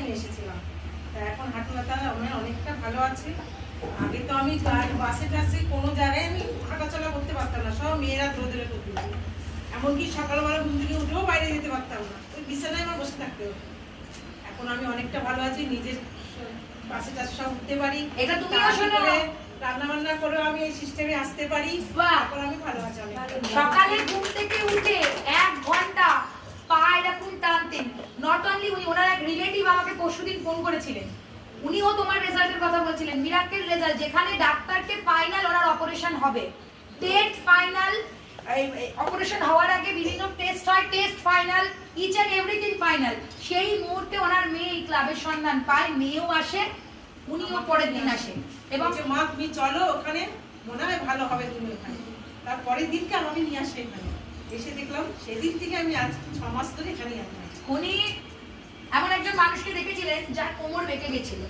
আমি এসেছিলাম। তা এখন হাঁটু ব্যথা আমার অনেকটা ভালো আছে। আগে তো আমি বাসে টাসে কোনো জায়গায় আমি হাঁটাচলা করতে পারতাম না, সব মেয়েরা ধরে ধরে করতে হতো। এমনকি সকালবেলা ঘুম থেকে উঠেও বাইরে যেতে পারতাম না, ওই বিছানায় আমার বসে থাকতে হতো। এখন আমি অনেকটা ভালো আছি, নিজের বাসে টাসে সব উঠতে পারি। এটা তুমিও শোনো, রান্না বান্না করেও আমি এই সিস্টেমে আসতে পারি। এখন আমি ভালো আছি। সকালে ঘুম থেকে উঠে 1 ঘন্টা পা এরকম টানতেন। নট অনলি উনি, ওনার এক রিলেটিভ আমাকে পরশুদিন ফোন করেছিলেন, উনিও তোমার রেজাল্টের কথা বলছিলেন। মিরাকেল রেজাল্ট, যেখানে ডাক্তারকে ফাইনাল ওনার অপারেশন হবে, ডেট ফাইনাল, অপারেশন হওয়ার আগে বিভিন্ন টেস্ট হয়, test final, each and everything final. সেই মুহূর্তে ওনার মেয়ে এই ক্লাবের সন্ধান পায়, মেয়েও আসে, উনিও পরের দিন আসে। এবং মা তুমি চলো ওখানে, মনে হয় ভালো হবে তুমি ওখানে। তারপরের দিনকে আমি নিয়ে আসি এখানে, এসে দেখলাম সেদিন থেকে আমি আজ 6 মাস ধরে এখানেই আছি। উনি এমন একজন মানুষকে দেখেছিলেন যার কোমর বেঁকে গেছিল,